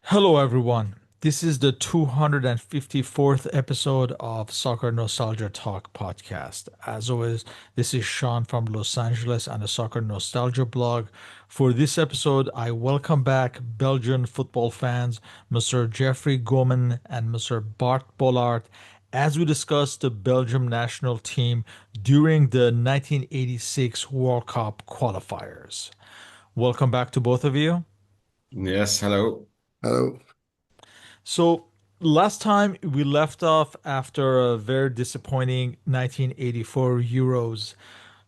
Hello, everyone. This is the 254th episode of Soccer Nostalgia Talk Podcast. As always, this is Sean from Los Angeles and the Soccer Nostalgia blog. For this episode, I welcome back Belgian football fans, Mr. Jeffery Goeman and Mr. Bart Bollaert, as we discuss the Belgium national team during the 1986 World Cup qualifiers. Welcome back to both of you. Yes, hello. Hello. So last time we left off after a very disappointing 1984 Euros.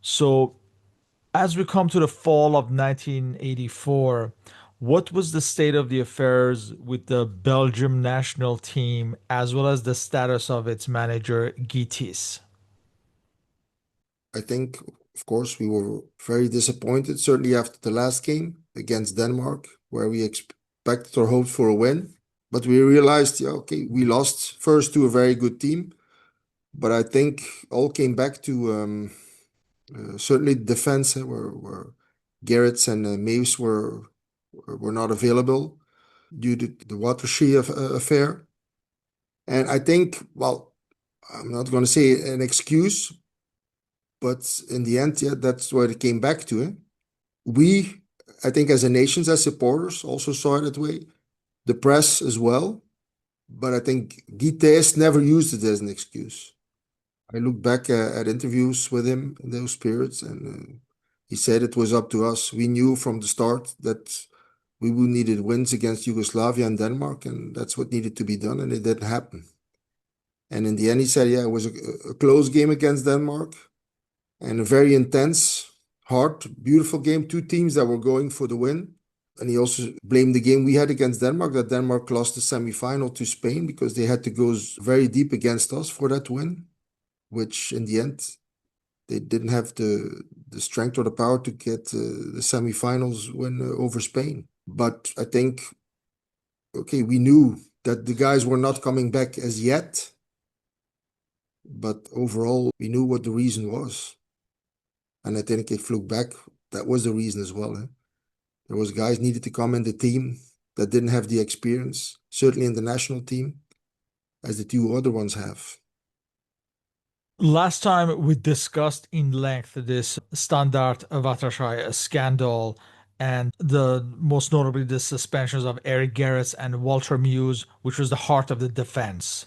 So as we come to the fall of 1984, what was the state of the affairs with the Belgium national team as well as the status of its manager Gitis? I think, of course, we were very disappointed, certainly after the last game against Denmark, where we expected or hoped for a win. But we realized, yeah, okay, we lost first to a very good team. But I think all came back to certainly defense, where Gerrits and Meus were not available due to the Waterschie affair. And I think, well, I'm not going to say an excuse, but in the end, yeah, that's what it came back to. Eh? We, I think, as a nation, as supporters, also saw it that way. The press as well. But I think Guitez never used it as an excuse. I look back at interviews with him in those periods, and he said it was up to us. We knew from the start that we would needed wins against Yugoslavia and Denmark, and that's what needed to be done, and it didn't happen. And in the end, he said, yeah, it was a close game against Denmark and a very intense, hard, beautiful game. Two teams that were going for the win. And he also blamed the game we had against Denmark, that Denmark lost the semi-final to Spain because they had to go very deep against us for that win, which in the end, they didn't have the strength or the power to get the semi-finals win over Spain. But I think, okay, we knew that the guys were not coming back as yet. But overall, we knew what the reason was. And I think if you look back, that was the reason as well. Eh? There was guys needed to come in the team that didn't have the experience, certainly in the national team, as the two other ones have. Last time we discussed in length this Standard Waterschei scandal and the most notably the suspensions of Eric Gerrits and Walter Muse, which was the heart of the defense.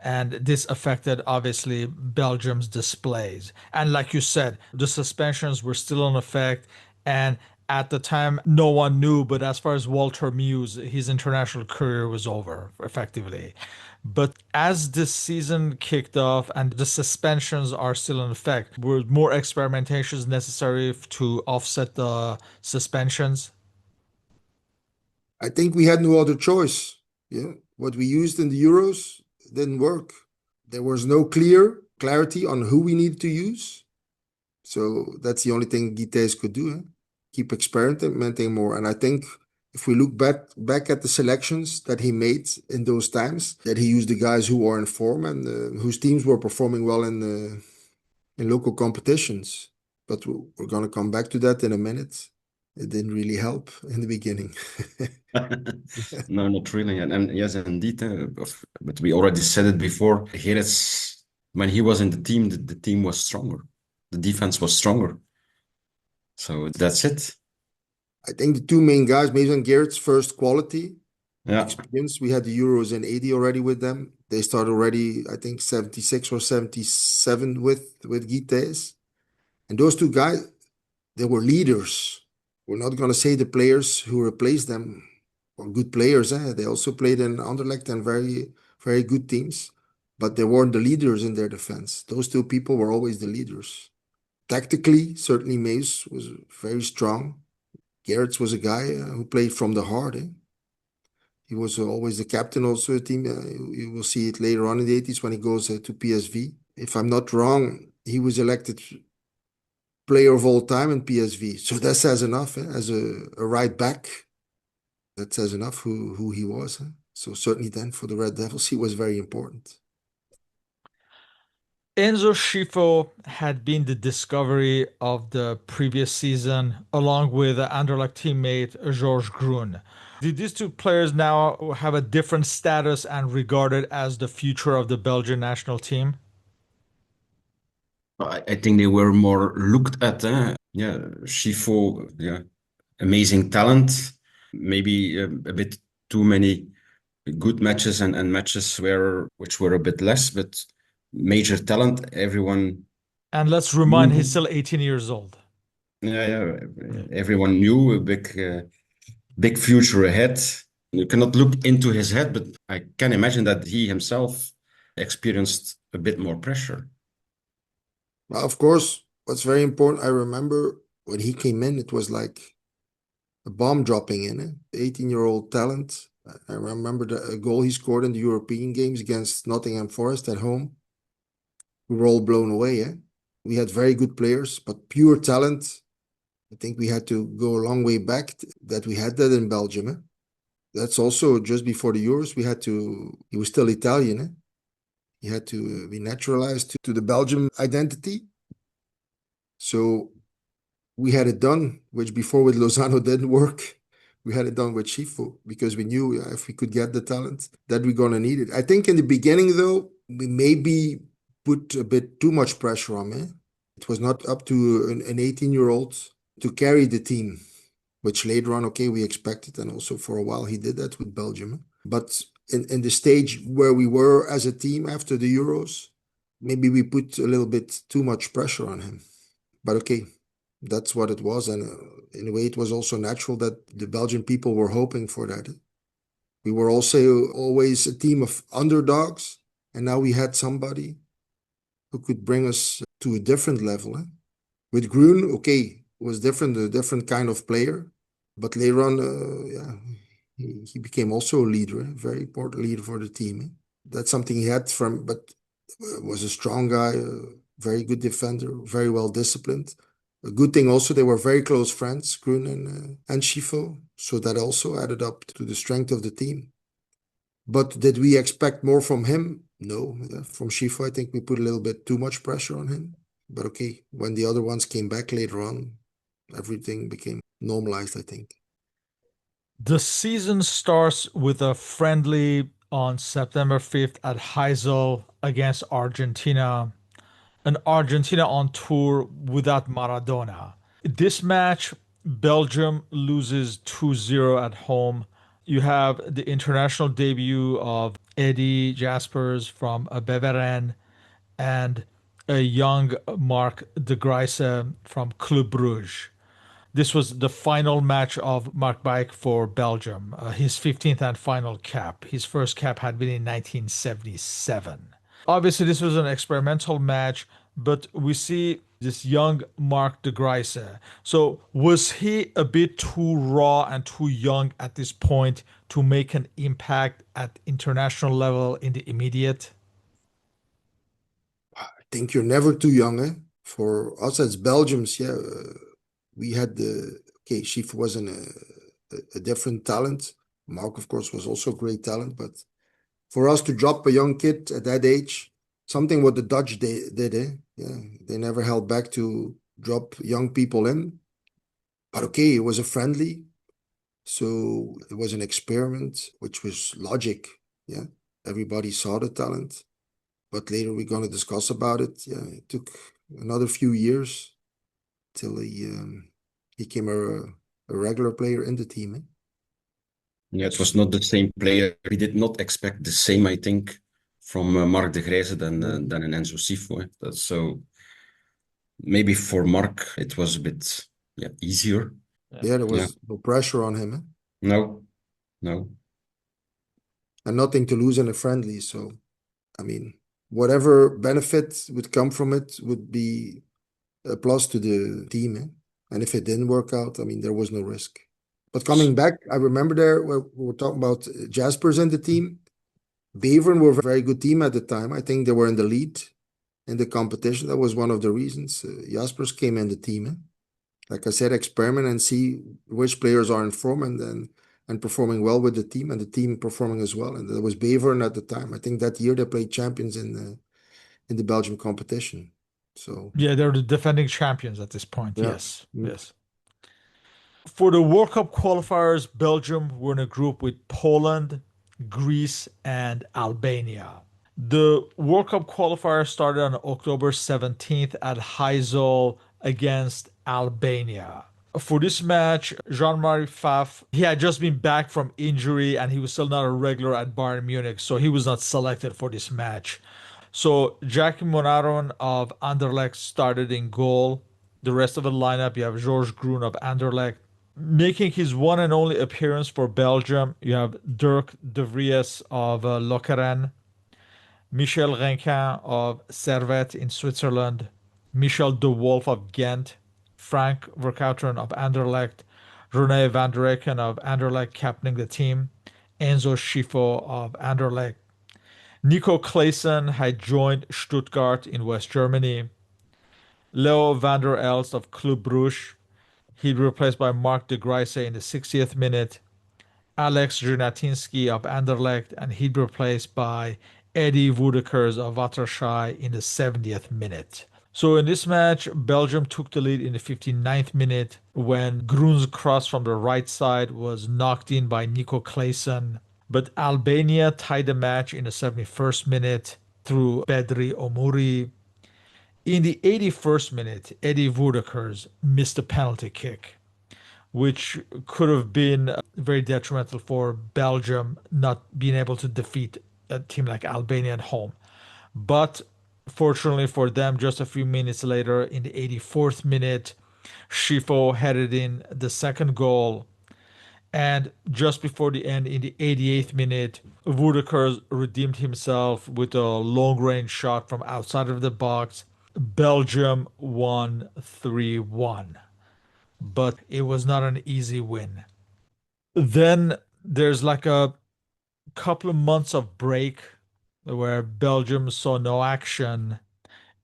And this affected obviously Belgium's displays. And like you said, the suspensions were still in effect. And at the time, no one knew. But as far as Walter Muse, his international career was over effectively. But as this season kicked off and the suspensions are still in effect, were more experimentations necessary to offset the suspensions? I think we had no other choice. Yeah, what we used in the Euros didn't work. There was no clarity on who we needed to use. So that's the only thing Guitez could do. Eh? Keep experimenting more. And I think if we look back at the selections that he made in those times, that he used the guys who were in form and whose teams were performing well in local competitions. But we're going to come back to that in a minute. It didn't really help in the beginning. No, not really. And yes, indeed, but we already said it before. Here it's when he was in the team, the team was stronger. The defense was stronger. So that's it. I think the two main guys, Mason Garrett's first quality Yeah. experience. We had the Euros in 80 already with them. They started already, I think, 76 or 77 with Guitez. And those two guys, they were leaders. We're not going to say the players who replaced them were good players. Eh? They also played in Anderlecht and very, very good teams. But they weren't the leaders in their defense. Those two people were always the leaders. Tactically, certainly Mace was very strong. Gerrits was a guy who played from the heart. Eh? He was always the captain also of the team. You will see it later on in the 80s when he goes to PSV. If I'm not wrong, he was elected player of all time in PSV. So that says enough. As a right back, that says enough who he was. So certainly then for the Red Devils, he was very important. Enzo Schifo had been the discovery of the previous season, along with Anderlecht teammate Georges Groen. Did these two players now have a different status and regarded as the future of the Belgian national team? I think they were more looked at. Yeah, Schifo, yeah, amazing talent. Maybe a bit too many good matches and matches which were a bit less, but major talent. Everyone And let's remind he's knew. still 18 years old. Yeah, everyone knew a big future ahead. You cannot look into his head, but I can imagine that he himself experienced a bit more pressure. Well, of course, what's very important, I remember when he came in, it was like a bomb dropping in it. 18-year-old talent. I remember the goal he scored in the European games against Nottingham Forest at home. We were all blown away. We had very good players, but pure talent. I think we had to go a long way back that we had that in Belgium. That's also just before the Euros. He was still Italian. He had to be naturalized to the Belgium identity. So we had it done, which before with Lozano didn't work. We had it done with Schifo because we knew if we could get the talent that we're going to need it. I think in the beginning, though, we maybe put a bit too much pressure on me. It was not up to an 18-year-old to carry the team, which later on, okay, we expected. And also for a while, he did that with Belgium. But in the stage where we were as a team after the Euros, maybe we put a little bit too much pressure on him. But okay, that's what it was. And in a way, it was also natural that the Belgian people were hoping for that. We were also always a team of underdogs. And now we had somebody who could bring us to a different level. With Groen, okay, was different, a different kind of player. But later on, he became also a leader, a very important leader for the team. That's something he had but was a strong guy, a very good defender, very well disciplined. A good thing also, they were very close friends, Groen and Schifo. So that also added up to the strength of the team. But did we expect more from him? No. From Schifo, I think we put a little bit too much pressure on him. But okay, when the other ones came back later on, everything became normalized, I think. The season starts with a friendly on September 5th at Heysel against Argentina, an Argentina on tour without Maradona. This match, Belgium loses 2-0 at home. You have the international debut of Eddie Jaspers from Beveren and a young Mark de Grijse from Club Brugge. This was the final match of Mark Bijk for Belgium, his 15th and final cap. His first cap had been in 1977. Obviously, this was an experimental match, but we see this young Mark de Grijse. So, was he a bit too raw and too young at this point to make an impact at international level in the immediate? I think you're never too young. For us as Belgians, we had okay, Schifo wasn't a different talent. Mark, of course, was also great talent, but for us to drop a young kid at that age, something what the Dutch did, yeah, they never held back to drop young people in. But okay, it was a friendly, so it was an experiment, which was logic. Yeah, everybody saw the talent, but later we're going to discuss about it. Yeah, it took another few years till he became a regular player in the team. Yeah, it was not the same player. We did not expect the same, I think, from Mark de Grijze than an Enzo Schifo. That's so maybe for Mark it was a bit easier. Yeah, there Yeah. was no pressure on him, No, no. and nothing to lose in a friendly. So, I mean, whatever benefit would come from it would be a plus to the team. And if it didn't work out, I mean, there was no risk. But coming back, I remember there we were talking about Jaspers and the team. Beveren were a very good team at the time. I think they were in the lead in the competition. That was one of the reasons. Jaspers came in the team. Like I said, experiment and see which players are in form and performing well with the team and the team performing as well. And that was Beveren at the time. I think that year they played champions in the Belgium competition. So Yeah, they're the defending champions at this point. yeah. Yes, yes. For the World Cup qualifiers, Belgium were in a group with Poland, Greece, and Albania. The World Cup qualifier started on October 17th at Heysel against Albania. For this match, Jean-Marie Pfaff, he had just been back from injury and he was still not a regular at Bayern Munich, so he was not selected for this match. So Jackie Monaron of Anderlecht started in goal. The rest of the lineup, you have Georges Groen of Anderlecht. Making his one and only appearance for Belgium, you have Dirk de Vries of Lokeren, Michel Renquin of Servette in Switzerland, Michel de Wolf of Ghent, Frank Verkouteren of Anderlecht, René van der Eycken of Anderlecht captaining the team, Enzo Schifo of Anderlecht. Nico Claesson had joined Stuttgart in West Germany. Leo van der Elst of Club Brugge. He'd be replaced by Mark de Grijse in the 60th minute. Alex Jurnatinski of Anderlecht, and he'd be replaced by Eddie Woodekers of Waterschei in the 70th minute. So in this match, Belgium took the lead in the 59th minute when Groen's cross from the right side was knocked in by Nico Claesson. But Albania tied the match in the 71st minute through Bedri Omuri. In the 81st minute, Eddie Woodekers missed a penalty kick, which could have been very detrimental for Belgium not being able to defeat a team like Albania at home. But fortunately for them, just a few minutes later, in the 84th minute, Schifo headed in the second goal. And just before the end, in the 88th minute, Woodekers redeemed himself with a long range shot from outside of the box. Belgium won 3-1, but it was not an easy win. Then there's like a couple of months of break where Belgium saw no action.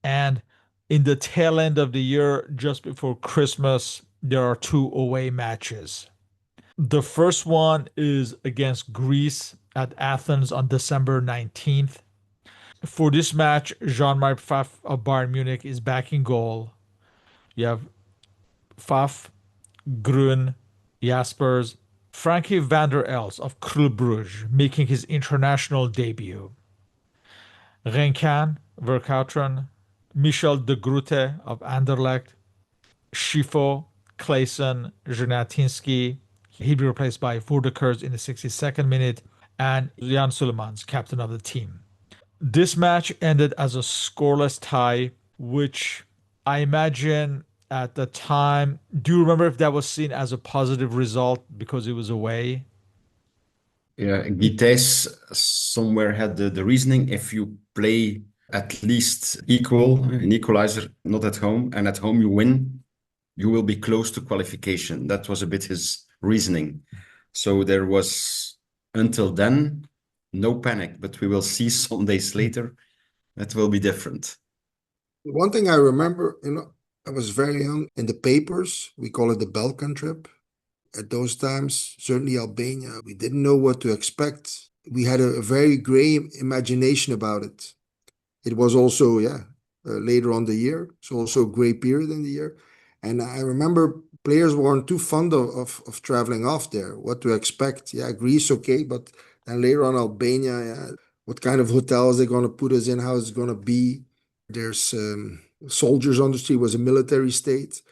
And in the tail end of the year, just before Christmas, there are two away matches. The first one is against Greece at Athens on December 19th. For this match, Jean-Marie Pfaff of Bayern Munich is back in goal. You have Pfaff, Groen, Jaspers, Frankie van der Elst of Club Brugge making his international debut. Renkan, Verkouteren, Michel de Groete of Anderlecht, Schifo, Claesson, Jurnatinski. He'd be replaced by Woodekers in the 62nd minute, and Jan Sulemans, captain of the team. This match ended as a scoreless tie, which I imagine at the time, do you remember if that was seen as a positive result because it was away? Yeah, Guitès somewhere had the reasoning if you play at least equal, an equalizer, not at home, and at home you win, you will be close to qualification. That was a bit his reasoning. So there was, until then, no panic, but we will see some days later that will be different. One thing I remember, I was very young. In the papers, we call it the Balkan trip. At those times, certainly Albania, we didn't know what to expect. We had a very gray imagination about it. It was also, later on the year. It's also a gray period in the year. And I remember players weren't too fond of traveling off there, what to expect. Yeah, Greece, okay, but then later on Albania, yeah, what kind of hotels they're going to put us in, how it's going to be. There's soldiers on the street, was a military state.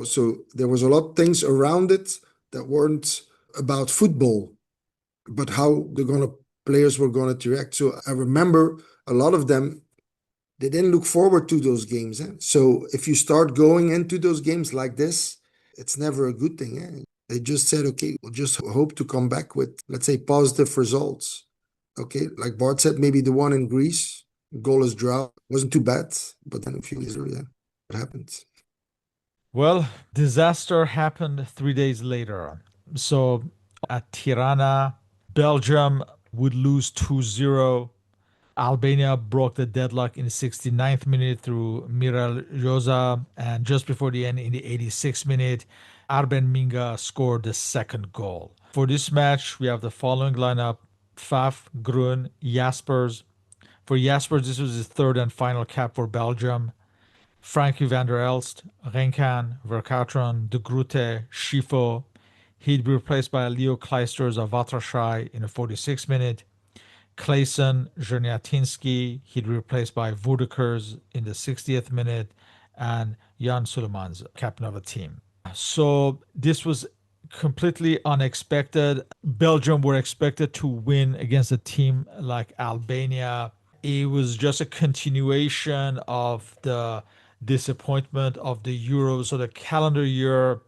So there was a lot of things around it that weren't about football, but how players were going to react. So I remember a lot of them, they didn't look forward to those games. So if you start going into those games like this, it's never a good thing. They just said, okay, we'll just hope to come back with, let's say, positive results. Okay, like Bart said, maybe the one in Greece, goalless draw, wasn't too bad, but then a few days later, what happened? Well, disaster happened 3 days later. So at Tirana, Belgium would lose 2-0. Albania broke the deadlock in the 69th minute through Mirel Joza, and just before the end, in the 86th minute, Arben Minga scored the second goal. For this match, we have the following lineup: Pfaff, Groen, Jaspers, For Jasper, this was his third and final cap for Belgium. Frankie van der Elst, Renkan, Verkauteren, De Groete, Schifo. He'd be replaced by Leo Kleisters of Waterschei in the 46th minute. Clayson, Zerniatinski, he'd be replaced by Woedekers in the 60th minute, and Jan Sulemans, captain of the team. So this was completely unexpected. Belgium were expected to win against a team like Albania. It was just a continuation of the disappointment of the Euros. So the calendar year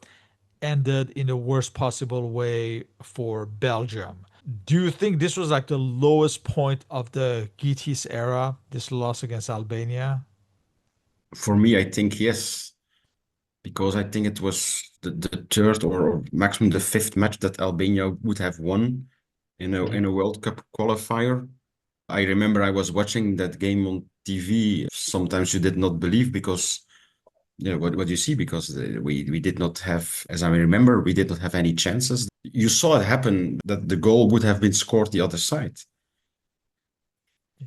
ended in the worst possible way for Belgium. Do you think this was like the lowest point of the Gitis era, this loss against Albania? For me, I think yes, because I think it was the third or maximum the fifth match that Albania would have won in a World Cup qualifier. I remember I was watching that game on TV. Sometimes you did not believe because what you see because we did not have, as I remember, we did not have any chances. You saw it happen that the goal would have been scored the other side.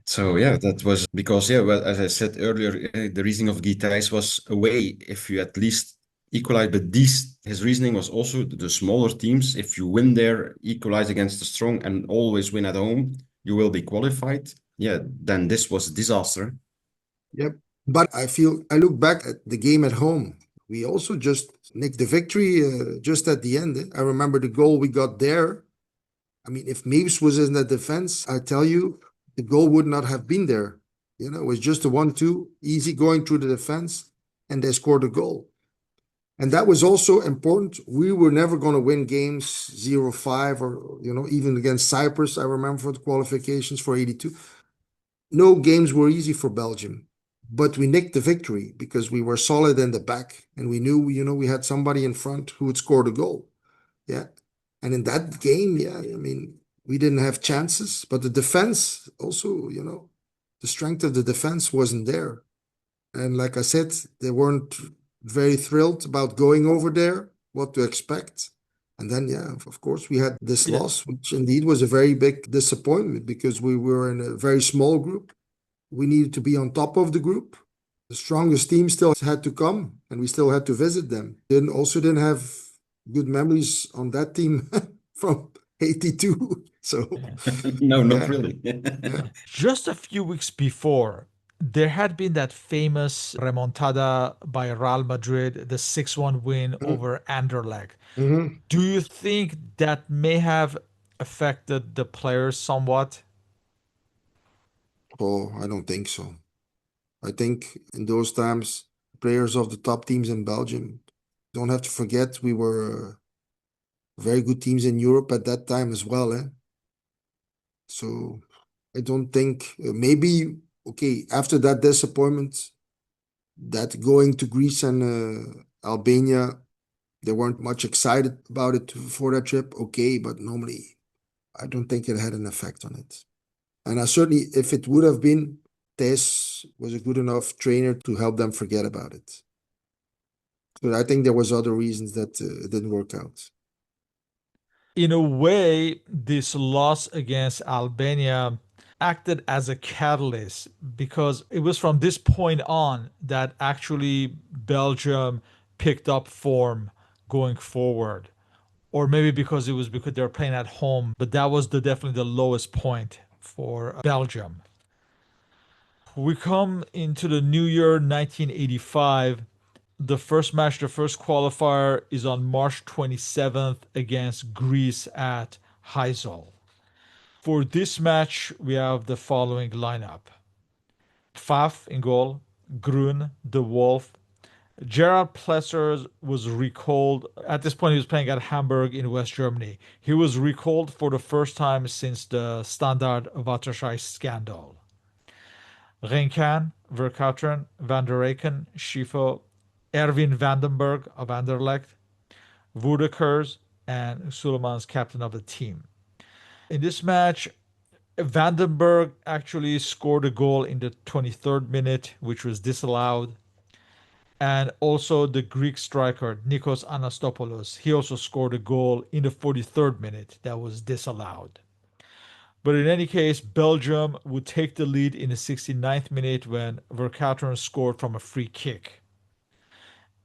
So yeah, that was because well, as I said earlier, the reasoning of Guy Thijs was away if you at least equalize. But his reasoning was also the smaller teams. If you win there, equalize against the strong, and always win at home, you will be qualified. Yeah, then this was a disaster. Yep. But I look back at the game at home. We also just nicked the victory just at the end. I remember the goal we got there. I mean, if Maves was in the defense, I tell you, the goal would not have been there. You know, it was just a 1-2, easy going through the defense, and they scored a goal. And that was also important. We were never going to win games 0-5 or, even against Cyprus, I remember for the qualifications for 82. No games were easy for Belgium, but we nicked the victory because we were solid in the back and we knew, we had somebody in front who would score the goal. Yeah. And in that game, yeah, I mean, we didn't have chances, but the defense also, the strength of the defense wasn't there. And like I said, they weren't very thrilled about going over there, what to expect. And then, yeah, of course, we had this loss, which indeed was a very big disappointment because we were in a very small group. We needed to be on top of the group. The strongest team still had to come, and we still had to visit them. Didn't have good memories on that team from 82. So, No, not yeah, really. yeah. Just a few weeks before, there had been that famous remontada by Real Madrid, the 6-1 win over Anderlecht. Mhm. Do you think that may have affected the players somewhat? Oh, I don't think so. I think in those times, players of the top teams in Belgium, don't have to forget we were very good teams in Europe at that time as well. So I don't think maybe, okay, after that disappointment, that going to Greece and Albania, they weren't much excited about it for that trip. Okay, but normally I don't think it had an effect on it. And I certainly, if it would have been, Tess was a good enough trainer to help them forget about it. But I think there was other reasons that it didn't work out. In a way, this loss against Albania acted as a catalyst because it was from this point on that actually Belgium picked up form going forward. Or maybe because it was because they were playing at home, but that was definitely the lowest point for Belgium. We come into the new year 1985. The first match, the first qualifier, is on March 27th against Greece at Heysel. For this match, we have the following lineup: Pfaff in goal, Grun, De Wolf. Gerard Plesser was recalled. At this point, he was playing at Hamburg in West Germany. He was recalled for the first time since the Standard Waterschei scandal. Renkan, Verkauteren, Van der Reyken, Schifo, Erwin Vandenberg of Anderlecht, Woedekers, and Sulemans, captain of the team. In this match, Vandenberg actually scored a goal in the 23rd minute, which was disallowed. And also the Greek striker, Nikos Anastopoulos, he also scored a goal in the 43rd minute that was disallowed. But in any case, Belgium would take the lead in the 69th minute when Vercauteren scored from a free kick.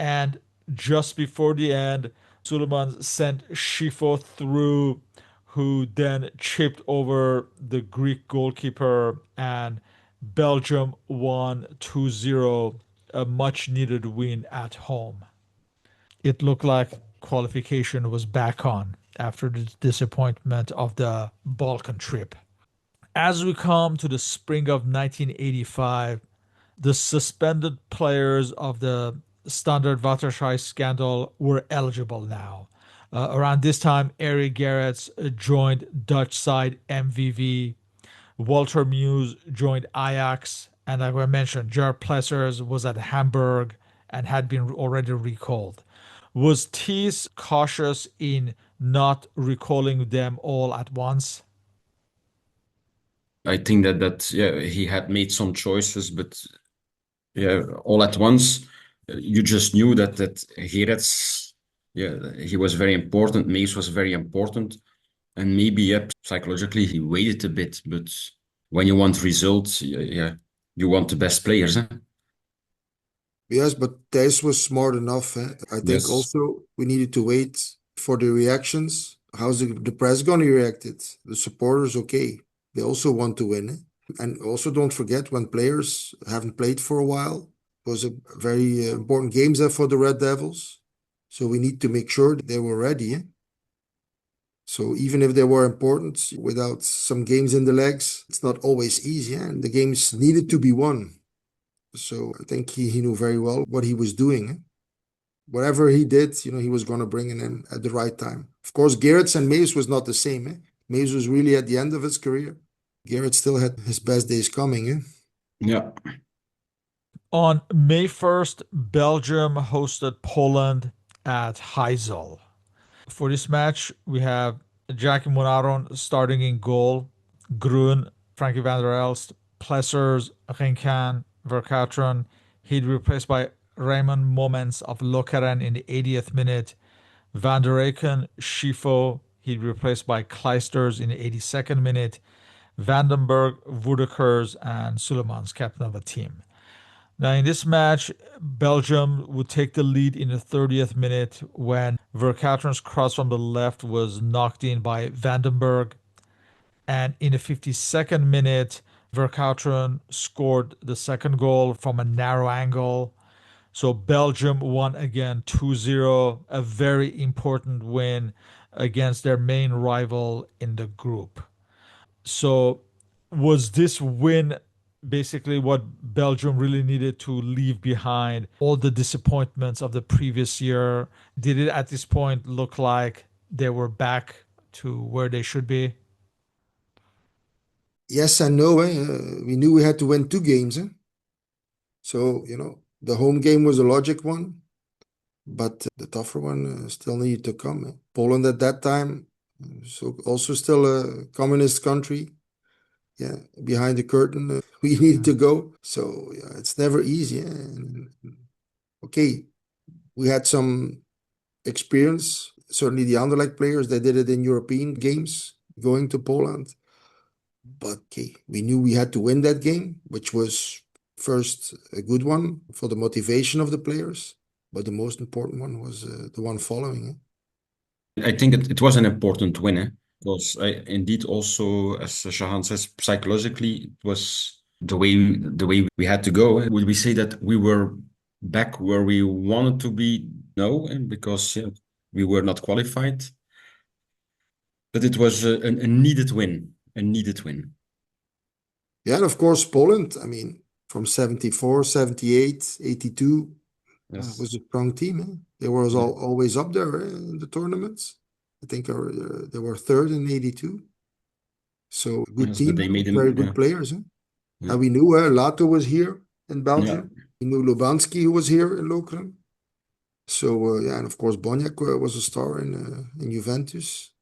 And just before the end, Suleiman sent Schifo through, who then chipped over the Greek goalkeeper, and Belgium won 2-0, a much needed win at home. It looked like qualification was back on after the disappointment of the Balkan trip. As we come to the spring of 1985, the suspended players of the Standard Waterschei scandal were eligible now. Around this time, Eric Gerrits joined Dutch side MVV. Walter Muse joined Ajax. And like I mentioned, Gerard Plessers was at Hamburg and had been already recalled. Was Thies cautious in not recalling them all at once? I think that yeah, he had made some choices, but yeah, all at once, you just knew that Gerets, yeah, he was very important. Mees was very important, and maybe yeah, psychologically he waited a bit. But when you want results, yeah, you want the best players, huh? Yes, but Thijs was smart enough. I think Yes. also we needed to wait for the reactions. How's the press going to react it? The supporters, okay. They also want to win. And also don't forget when players haven't played for a while. It was a very important games there for the Red Devils. So we need to make sure they were ready. So even if they were important, without some games in the legs, it's not always easy. And the games needed to be won. So I think he knew very well what he was doing. Whatever he did, he was going to bring it in at the right time. Of course, Gerrits and Mays was not the same. Mays was really at the end of his career. Gerrits still had his best days coming. Yeah. On May 1st, Belgium hosted Poland at Heysel. For this match, we have Jackie Munaron starting in goal, Groen, Frankie van der Elst, Plessers, Rinkan, Vercauteren. He'd replaced by Raymond Moments of Lokeren in the 80th minute. Van der Eycken, Schifo. He'd replaced by Kleisters in the 82nd minute. Vandenberg, Woedekers, and Suleiman's captain of the team. Now, in this match, Belgium would take the lead in the 30th minute when Vercauteren's cross from the left was knocked in by Vandenberg. And in the 52nd minute, Vercauteren scored the second goal from a narrow angle. So Belgium won again 2-0, a very important win against their main rival in the group. So was this win basically what Belgium really needed to leave behind all the disappointments of the previous year? Did it at this point look like they were back to where they should be? Yes and no. We knew we had to win two games. So, the home game was a logic one, but the tougher one still needed to come. Poland at that time, so also still a communist country. Yeah, behind the curtain, we needed to go. So yeah, it's never easy. Okay, we had some experience. Certainly the Anderlecht players, they did it in European games, going to Poland. But okay, we knew we had to win that game, which was first a good one for the motivation of the players. But the most important one was the one following. I think it was an important win, because indeed also, as Shahan says, psychologically it was the way we had to go. Would we say that we were back where we wanted to be? No, and because yeah, we were not qualified, but it was a needed win, a needed win. Yeah, and of course, Poland, I mean, from 74, 78, 82, Yes. was a strong team. They were Yeah. always up there in the tournaments. I think they were third in 82. So good Yes, but team, they made very him. Yeah, good players. yeah, And we knew Lato was here in yeah. Belgium. We knew Lubanski, who was here in Lokeren. So yeah, and of course Boniek was a star in Juventus.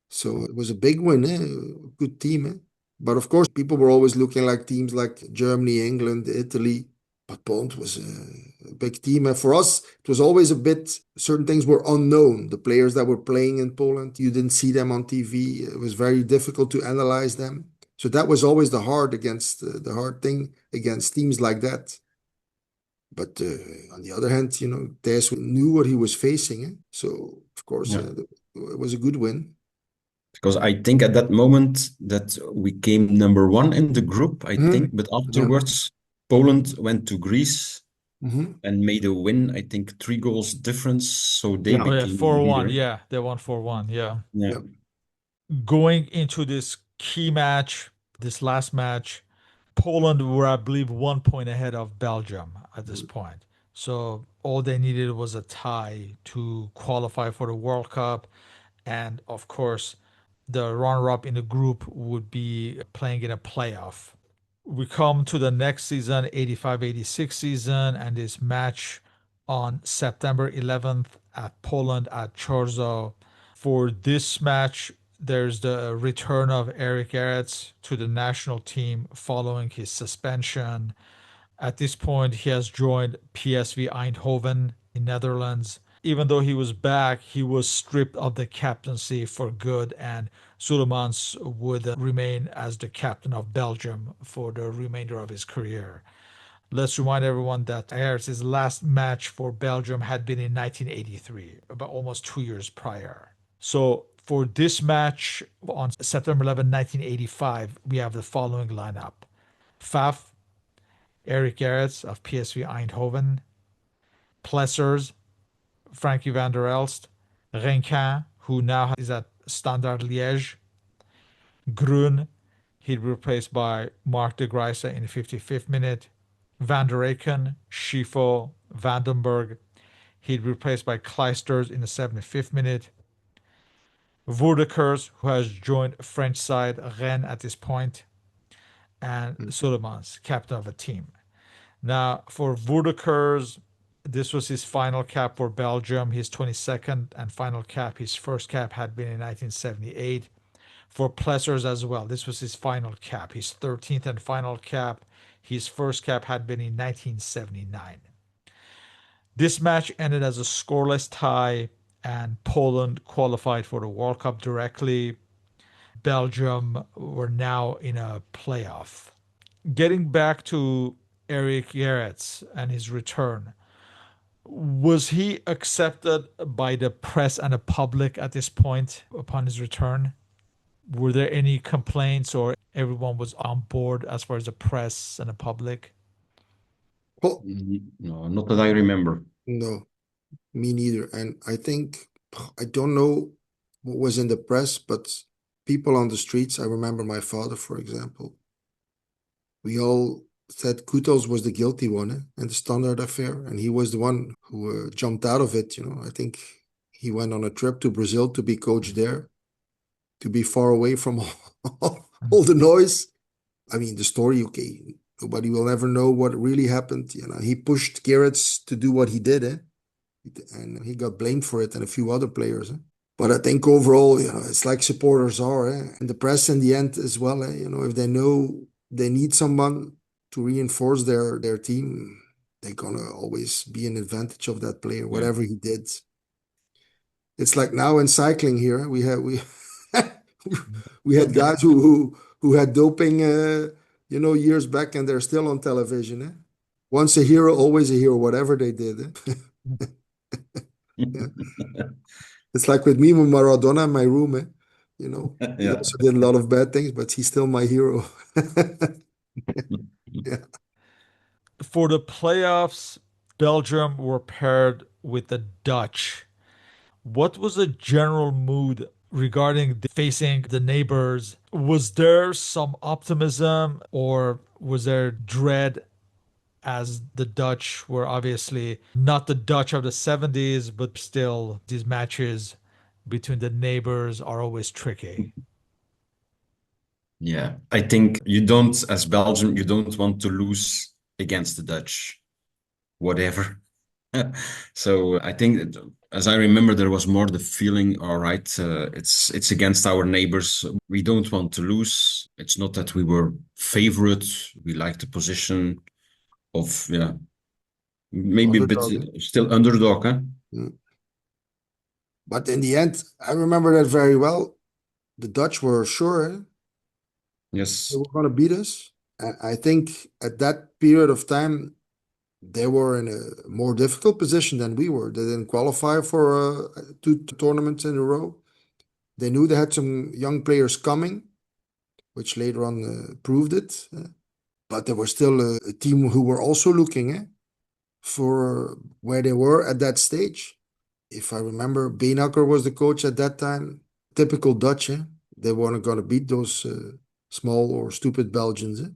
So it was a big win, good team. But of course, people were always looking like teams like Germany, England, Italy. But Poland was a big team. And for us, it was always a bit, certain things were unknown. The players that were playing in Poland, you didn't see them on TV. It was very difficult to analyze them. So that was always the hard thing against teams like that. But on the other hand, Thijs knew what he was facing. So, of course, Yeah. it was a good win. Because I think at that moment that we came number one in the group, I think, but afterwards Poland went to Greece and made a win, I think 3 goals difference. So they became 4-1. leader. Yeah, they won 4-1. Yeah. Yeah. Going into this key match, this last match, Poland were, I believe, 1 point ahead of Belgium at this point. So all they needed was a tie to qualify for the World Cup. And of course, the runner-up in the group would be playing in a playoff. We come to the next season, 85-86 season, and this match on September 11th at Poland at Chorzow. For this match, there's the return of Eric Gerets to the national team following his suspension. At this point, he has joined PSV Eindhoven in Netherlands. Even though he was back, he was stripped of the captaincy for good, and Sulemans would remain as the captain of Belgium for the remainder of his career. Let's remind everyone that Gerets' last match for Belgium had been in 1983, about almost 2 years prior. So for this match on September 11, 1985, we have the following lineup. Faf, Eric Gerets of PSV Eindhoven, Plessers, Frankie van der Elst, Renquin, who now is at Standard Liège, Grun, he'd be replaced by Mark de Gruyse in the 55th minute, Van der Eycken, Schifo, Vandenberg, he'd be replaced by Kleisters in the 75th minute, Woerdekers, who has joined French side Rennes at this point, and Sulemans, captain of the team. Now, for Woerdekers, this was his final cap for Belgium, his 22nd and final cap. His first cap had been in 1978. For Plessers as well, this was his final cap, his 13th and final cap. His first cap had been in 1979. This match ended as a scoreless tie, and Poland qualified for the World Cup directly. Belgium were now in a playoff. Getting back to Eric Gerets and his return, was he accepted by the press and the public at this point upon his return? Were there any complaints, or everyone was on board as far as the press and the public? Well, No, not that I remember. no, me neither. And I think, I don't know what was in the press, but people on the streets, I remember my father, for example, we all said Kutels was the guilty one in the Standard affair, and he was the one who jumped out of it. I think he went on a trip to Brazil to be coached there, to be far away from all the noise. I mean, the story, okay, nobody will ever know what really happened. He pushed Gerets to do what he did, and he got blamed for it, and a few other players. But I think overall, it's like supporters are, and the press in the end as well. If they know they need someone to reinforce their team, they're gonna always be an advantage of that player, whatever he did. It's like now in cycling here, we had guys who had doping, years back, and they're still on television. Once a hero, always a hero, whatever they did. Yeah. It's like with me with Maradona in my room. He also did a lot of bad things, but he's still my hero. Yeah. For the playoffs, Belgium were paired with the Dutch. What was the general mood regarding facing the neighbors? Was there some optimism, or was there dread, as the Dutch were obviously not the Dutch of the 70s, but still these matches between the neighbors are always tricky? Yeah, I think as Belgium, you don't want to lose against the Dutch, whatever. So I think that, as I remember, there was more the feeling, all right, it's against our neighbors. We don't want to lose. It's not that we were favorite. We liked the position. of, yeah, maybe a bit Underdog. still underdog, huh? Mm. But in the end, I remember that very well. The Dutch were sure they Yes. were going to beat us. And I think at that period of time, they were in a more difficult position than we were. They didn't qualify for two tournaments in a row. They knew they had some young players coming, which later on proved it. But there was still a team who were also looking for where they were at that stage. If I remember, Beenakker was the coach at that time. Typical Dutch, eh? They weren't going to beat those small or stupid Belgians. Eh?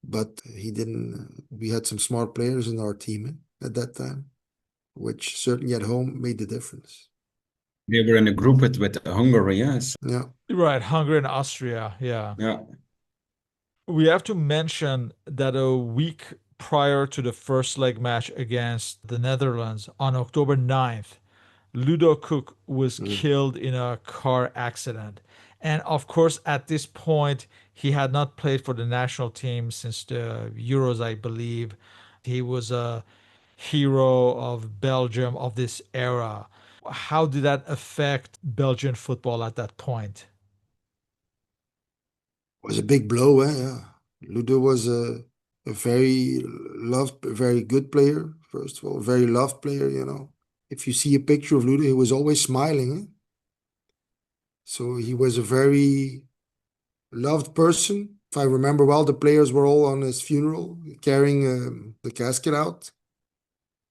But he didn't. We had some smart players in our team at that time, which certainly at home made the difference. They were in a group with Hungary, yes. Yeah. Right, Hungary and Austria. Yeah. Yeah. We have to mention that a week prior to the first leg match against the Netherlands on October 9th, Ludo Cook was Mm. killed in a car accident. And of course, at this point, he had not played for the national team since the Euros, I believe. He was a hero of Belgium of this era. How did that affect Belgian football at that point? Was a big blow, eh? Yeah. Ludo was a very loved, a very good player, first of all, a very loved player, you know. If you see a picture of Ludo, he was always smiling. Eh? So he was a very loved person. If I remember well, the players were all on his funeral carrying the casket out.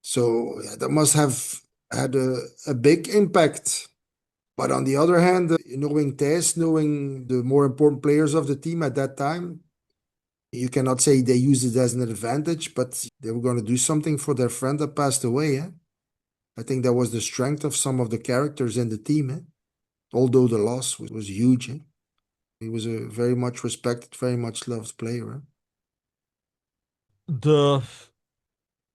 So yeah, that must have had a big impact. But on the other hand, knowing Thijs, knowing the more important players of the team at that time, you cannot say they used it as an advantage, but they were going to do something for their friend that passed away. Eh? I think that was the strength of some of the characters in the team. Eh? Although the loss was huge. Eh? He was a very much respected, very much loved player. Eh? The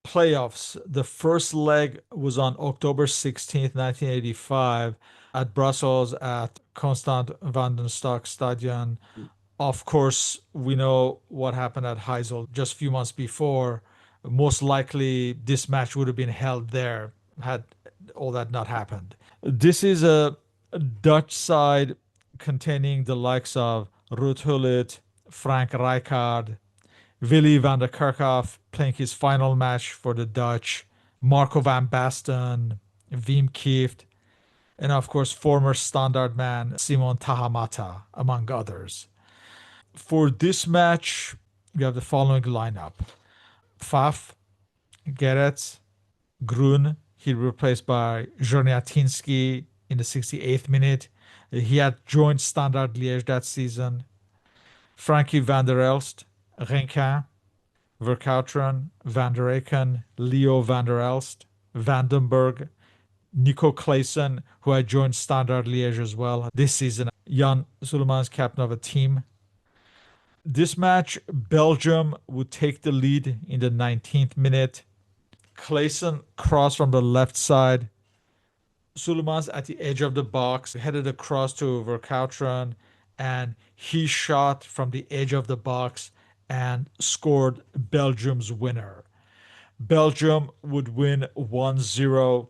playoffs, the first leg was on October 16th, 1985, at Brussels at Constant van den Stock Stadion. Of course, we know what happened at Heysel just a few months before. Most likely, this match would have been held there had all that not happened. This is a Dutch side containing the likes of Ruud Gullit, Frank Rijkaard, Willy van der Kerkhoff playing his final match for the Dutch, Marco van Basten, Wim Kieft, and of course former Standard man Simon Tahamata, among others. For this match, we have the following lineup: Pfaff, Gerets, Grun. He replaced by Jorniatinski in the 68th minute. He had joined Standard Liège that season. Frankie van der Elst, Renkin, Verkouteren, Van der Eycken, Leo van der Elst, Vandenberg, Nico Claesson, who had joined Standard Liège as well this season. Jan Sulemans, captain of a team. This match, Belgium would take the lead in the 19th minute. Claesson crossed from the left side. Sulemans at the edge of the box headed across to Verkouteren, and he shot from the edge of the box and scored Belgium's winner. Belgium would win 1-0.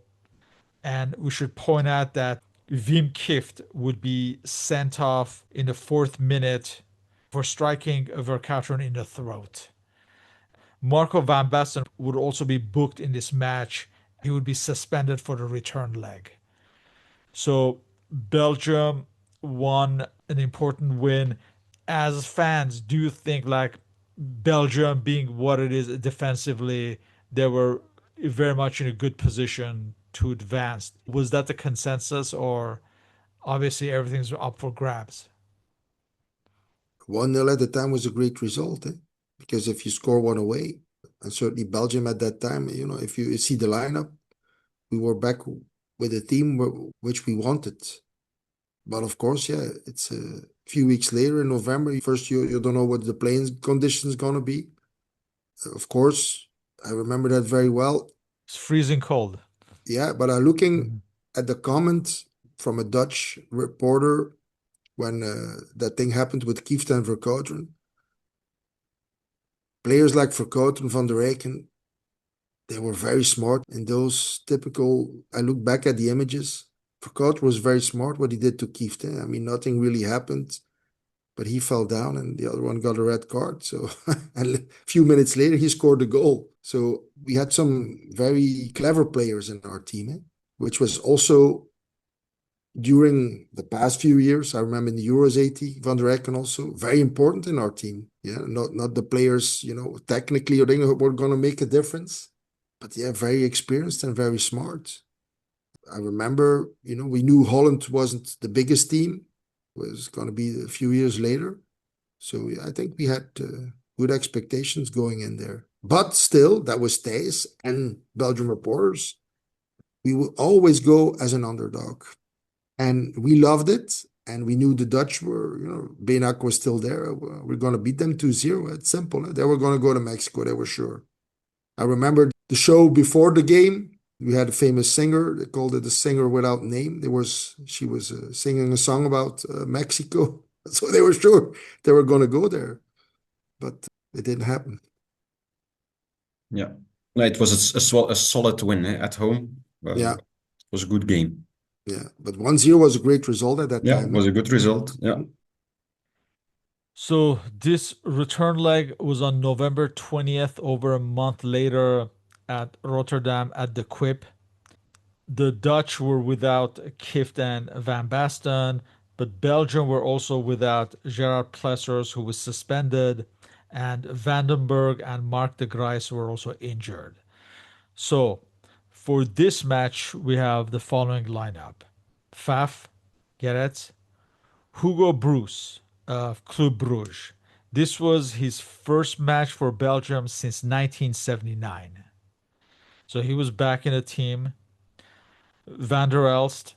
And we should point out that Wim Kieft would be sent off in the 4th minute for striking Verkauteren in the throat. Marco van Basten would also be booked in this match. He would be suspended for the return leg. So Belgium won an important win. As fans, do you think like Belgium being what it is defensively, they were very much in a good position to advance? Was that the consensus, or obviously everything's up for grabs? 1-0 at the time was a great result. Eh? Because if you score one away, and certainly Belgium at that time, you know, if you see the lineup, we were back with a team which we wanted. But of course, yeah, it's a few weeks later in November. First, you don't know what the playing conditions going to be. Of course, I remember that very well. It's freezing cold. Yeah, but I'm looking Mhm. at the comment from a Dutch reporter when that thing happened with Kieft and Verkouteren. Players like Vercout and Van der Eycken, they were very smart in those typical. I look back at the images. Vercout was very smart what he did to Kieften. I mean, nothing really happened, but he fell down and the other one got a red card. So, and a few minutes later, he scored a goal. So, we had some very clever players in our team, which was also during the past few years. I remember in the Euros 80, Van der Eycken also very important in our team. Yeah, not the players, technically or they were going to make a difference, but yeah, very experienced and very smart. I remember, we knew Holland wasn't the biggest team, it was going to be a few years later. So yeah, I think we had good expectations going in there. But still, that was Thijs and Belgium reporters. We will always go as an underdog. And we loved it. And we knew the Dutch were, Benak was still there. We're going to beat them 2-0. It's simple. They were going to go to Mexico, they were sure. I remember the show before the game. We had a famous singer. They called it the singer without name. She was singing a song about Mexico. So they were sure they were going to go there. But it didn't happen. Yeah. No, it was a solid win at home. Yeah. It was a good game. Yeah. But 1-0 was a great result at that Yeah, time. it was a good result. Yeah. So this return leg was on November 20th, over a month later at Rotterdam at the Quip. The Dutch were without Kift and Van Basten, but Belgium were also without Gerard Plessers, who was suspended, and Vandenberg and Mark de Grijs were also injured. So for this match, we have the following lineup. Faf, Gerets, Hugo Bruce of Club Brugge. This was his first match for Belgium since 1979. So he was back in the team. Van der Elst.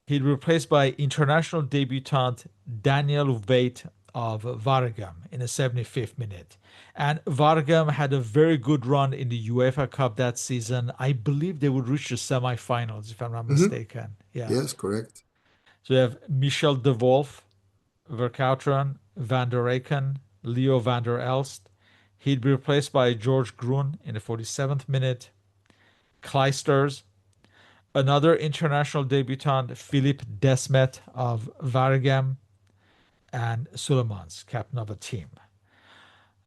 He'd replaced by international debutant Daniel Veit of Waregem in the 75th minute. And Waregem had a very good run in the UEFA Cup that season. I believe they would reach the semifinals, if I'm not mistaken. Yeah. Yes, correct. So you have Michel de Wolf, Verkouteren, Van der Eycken, Leo van der Elst. He'd be replaced by George Groen in the 47th minute. Kleisters, another international debutant, Philippe Desmet of Waregem, and Sulemans, captain of the team.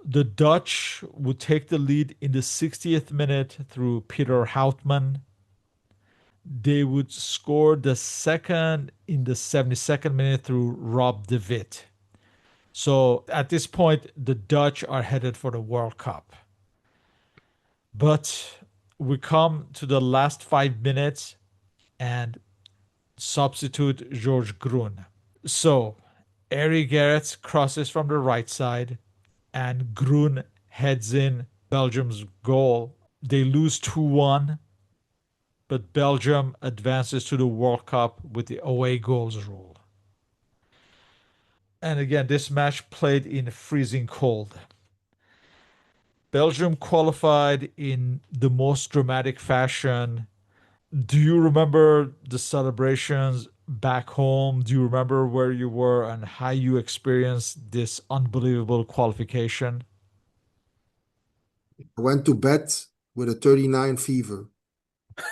The Dutch would take the lead in the 60th minute through Peter Houtman. They would score the second in the 72nd minute through Rob de Wit. So at this point, the Dutch are headed for the World Cup. But we come to the last 5 minutes and substitute George Groen. So Eri Gerrits crosses from the right side and Groen heads in Belgium's goal. They lose 2-1, but Belgium advances to the World Cup with the away goals rule. And again, this match played in freezing cold. Belgium qualified in the most dramatic fashion. Do you remember the celebrations back home? Do you remember where you were and how you experienced this unbelievable qualification? I went to bed with a 39 fever.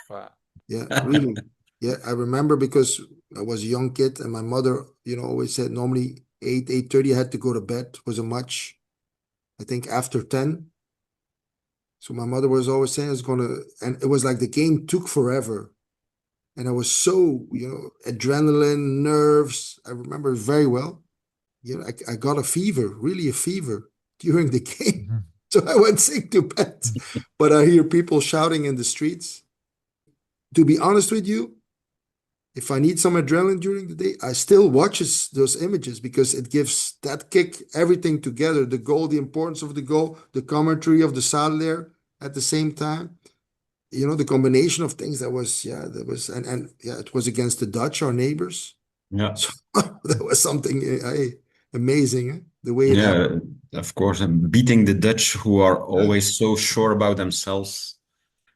Wow. Yeah, really. Yeah, I remember because I was a young kid and my mother, always said normally 8:30 I had to go to bed. It was a match, I think after 10. So my mother was always saying it's gonna, and it was like the game took forever. And I was so, adrenaline, nerves. I remember it very well. I got a fever, really a fever during the game. Mhm. So I went sick to bed. But I hear people shouting in the streets. To be honest with you, if I need some adrenaline during the day, I still watches those images because it gives that kick, everything together, the goal, the importance of the goal, the commentary of the saddle there at the same time. The combination of things and yeah, it was against the Dutch, our neighbors. Yeah. So that was something amazing, the way it happened. Yeah, of course. And beating the Dutch, who are always so sure about themselves.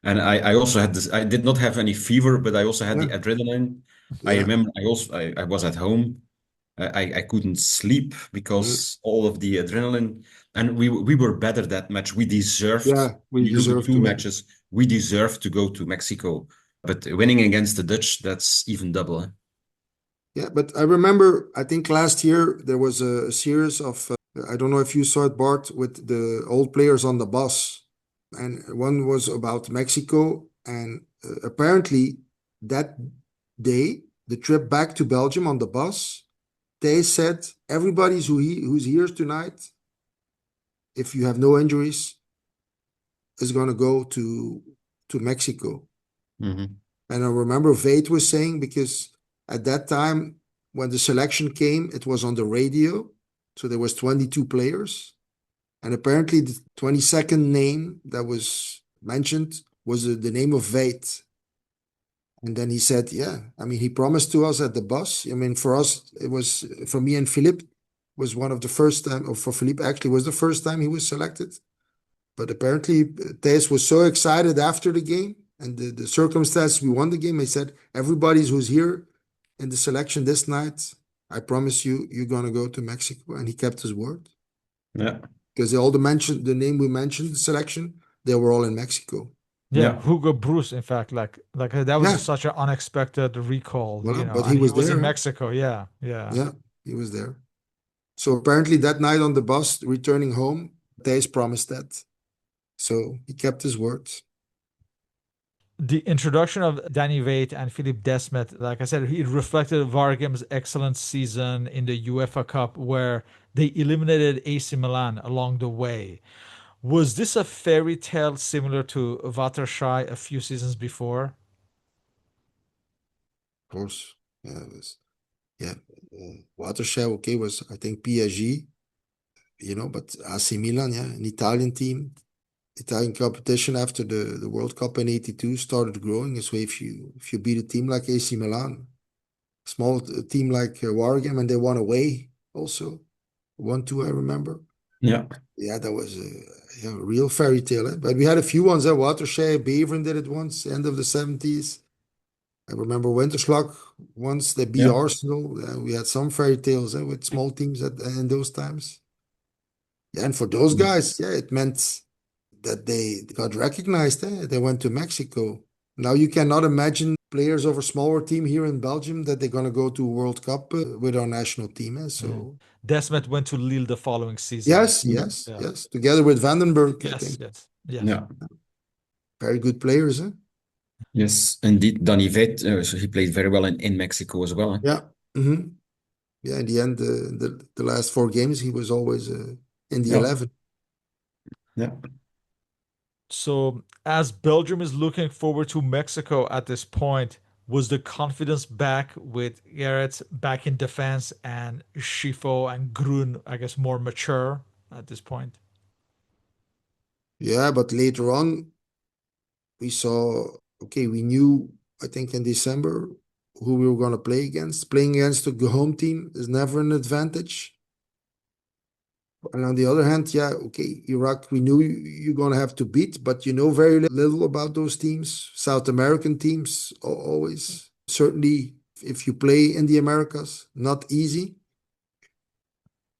And I also had this, I did not have any fever, but I also had the Yeah, adrenaline. I yeah, remember I was at home I couldn't sleep because all of the adrenaline, and we were better that match. We deserved. Yeah, we You look at deserve two to win. matches, we deserved to go to Mexico, but winning against the Dutch, that's even double. Yeah, but I remember, I think last year there was a series of, I don't know if you saw it, Bart, with the old players on the bus. And one was about Mexico. And apparently that day, the trip back to Belgium on the bus, they said, everybody's who's here tonight, if you have no injuries, is going to go to Mexico. Mm-hmm. And I remember Veit was saying, because at that time, when the selection came, it was on the radio. So there was 22 players. And apparently the 22nd name that was mentioned was the name of Veit. And then he said, yeah, I mean, he promised to us at the bus. I mean, for us, it was, for me and Philippe, was one of the first time, or for Philippe actually was the first time he was selected. But apparently Thijs was so excited after the game and the circumstance we won the game. He said, everybody who's here in the selection this night, I promise you, you're going to go to Mexico. And he kept his word. Yeah. Because the name we mentioned, the selection, they were all in Mexico. Yeah, Yeah. Hugo Bruce, in fact, like that was Yeah, such an unexpected recall, well, but he and he was was in there. Mexico. Yeah, yeah. Yeah, he was there. So apparently that night on the bus returning home, Thijs promised that. So he kept his words. The introduction of Danny Veit and Philippe Desmet, like I said, it reflected Waregem's excellent season in the UEFA Cup, where they eliminated AC Milan along the way. Was this a fairy tale similar to Waterschei a few seasons before? Of course. Yeah, it was, yeah. Waterschei, okay, was I think PSG, but AC Milan, yeah, an Italian team. Italian competition after the World Cup in '82 started growing. So if you beat a team like AC Milan, small team like Waregem, and they won away also, 1-2, I remember. Yeah. Yeah, that was a real fairy tale. But we had a few ones. Waterschei, Beveren did it once, end of the '70s. I remember Winterslag once they beat Yeah. Arsenal. We had some fairy tales with small teams in those times. Yeah, and for those guys, yeah, it meant that they got recognized. They went to Mexico. Now you cannot imagine players of a smaller team here in Belgium that they're going to go to a World Cup with our national team. So Desmet went to Lille the following season. yes, Mm. yes, Yeah. yes. Together with Vandenberg, I Yes, think. yes, yes. Yeah. Very good players. Yes, indeed. Danny Veit, so he played very well in Mexico as well. Yeah. Hmm. Yeah, in the end, the last 4 games, he was always in the Yeah. 11. Yeah. So, as Belgium is looking forward to Mexico at this point, was the confidence back with Gerrit back in defense and Schifo and Grun, I guess, more mature at this point? Yeah, but later on, we saw, okay, we knew, I think in December, who we were going to play against. Playing against the home team is never an advantage. And on the other hand, yeah, okay, Iraq, we knew you're going to have to beat, but you know very little about those teams. South American teams, always. Certainly, if you play in the Americas, not easy.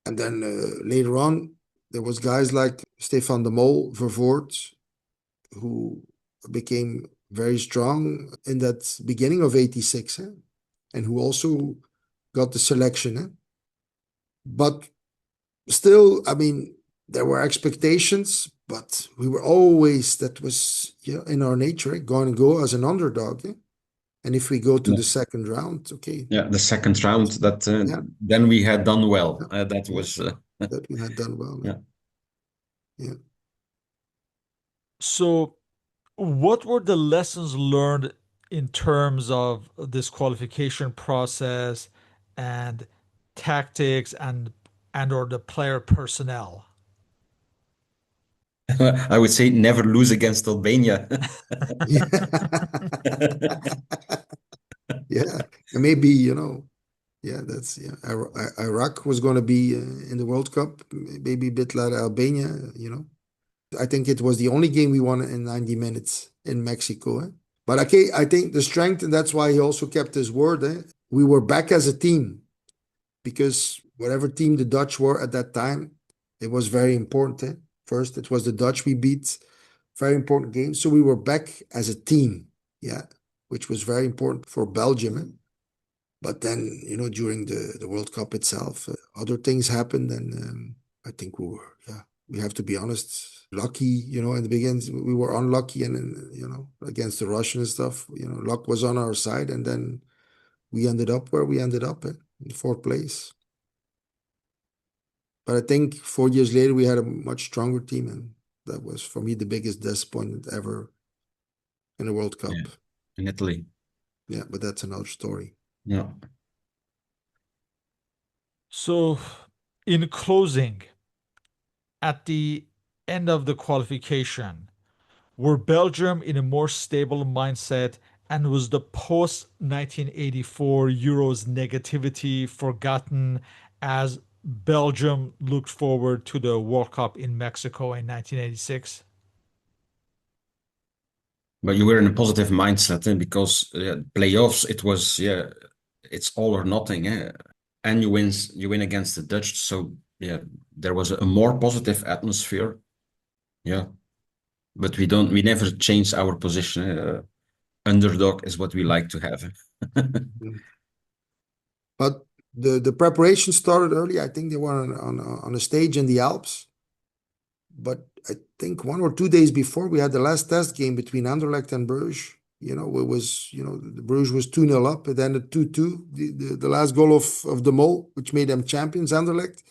And then later on, there was guys like Stefan de Mol, Vervoort, who became very strong in that beginning of '86, and who also got the selection. But still, I mean, there were expectations, but we were always, that was in our nature, going to go as an underdog. And if we go to Yeah. the second round, okay. Yeah, the second round that Yeah. then we had done well. Yeah. That Yeah. was That we had done well. yeah. Yeah. So, what were the lessons learned in terms of this qualification process and tactics and or the player personnel? I would say never lose against Albania. Yeah. Yeah. And maybe, yeah, that's, yeah. Iraq was going to be in the World Cup, maybe a bit like Albania. I think it was the only game we won in 90 minutes in Mexico. But okay, I think the strength, and that's why he also kept his word. We were back as a team. because whatever team the Dutch were at that time, it was very important. First, it was the Dutch we beat, very important game. So we were back as a team, yeah, which was very important for Belgium. But then, during the World Cup itself, other things happened, and I think we have to be honest, lucky, in the beginning, we were unlucky, and then, against the Russian and stuff, luck was on our side, and then we ended up where we ended up in fourth place. But I think 4 years later, we had a much stronger team, and that was, for me, the biggest disappointment ever in the World Cup. Yeah, in Italy. Yeah, but that's another story. Yeah. So, in closing, at the end of the qualification, were Belgium in a more stable mindset, and was the post 1984 Euros negativity forgotten as Belgium looked forward to the World Cup in Mexico in 1986? But you were in a positive mindset, because playoffs, it was, it's all or nothing. And you win against the Dutch. So yeah, there was a more positive atmosphere. Yeah. But we never changed our position. Underdog is what we like to have. Mm. But the preparation started early. I think they were on a stage in the Alps. But I think 1 or 2 days before, we had the last test game between Anderlecht and Bruges. It was, the Bruges was 2-0 up. It ended 2-2. The last goal of the Mole, which made them champions, Anderlecht.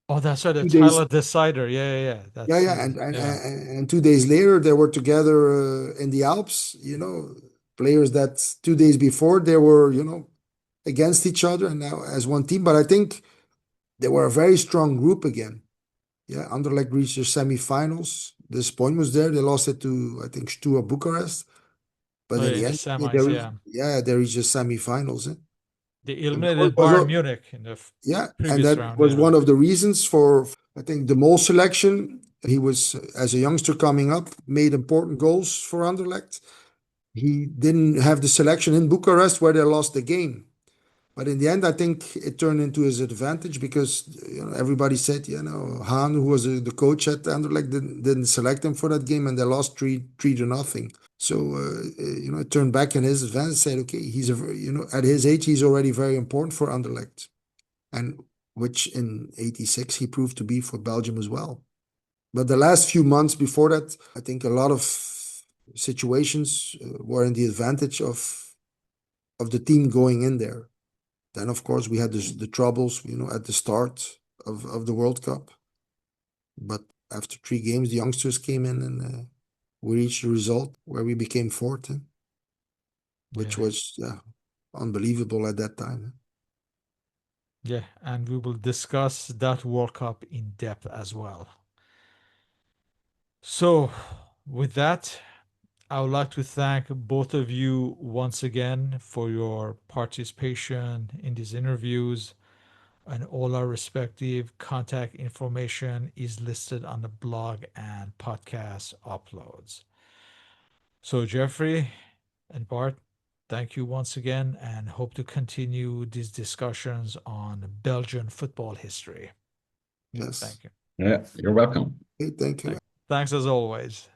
Oh, that's right, the 2 days. Tyler Decider. Yeah. Yeah, That's yeah. And 2 days later, they were together in the Alps. Players that 2 days before, they were, against each other, and now as one team. But I think they were a very strong group again. Yeah, Anderlecht reached the semifinals. The disappointment was there. They lost it to, I think, Steaua Bucharest. But Oh, in yeah, the in the end, semis, yeah. they reached the semifinals. They And that eliminated was Bayern Munich in the and previous that round, was yeah. one of the reasons for, I think, the Mole selection. He was, as a youngster coming up, made important goals for Anderlecht. He didn't have the selection in Bucharest where they lost the game. But in the end, I think it turned into his advantage because everybody said, Hahn, who was the coach at Anderlecht, didn't select him for that game, and they lost 3-0. So it turned back in his advantage. Said, okay, he's at his age, he's already very important for Anderlecht, and which in '86 he proved to be for Belgium as well. But the last few months before that, I think a lot of situations were in the advantage of the team going in there. Then, of course, we had the troubles, at the start of the World Cup. But after 3 games, the youngsters came in, and we reached the result where we became fourth, which Yeah. was unbelievable at that time. Yeah, and we will discuss that World Cup in depth as well. So, with that, I would like to thank both of you once again for your participation in these interviews, and all our respective contact information is listed on the blog and podcast uploads. So, Jeffrey and Bart, thank you once again, and hope to continue these discussions on Belgian football history. Yes. Thank you. Yeah, you're welcome. Okay, thank you. Thanks as always.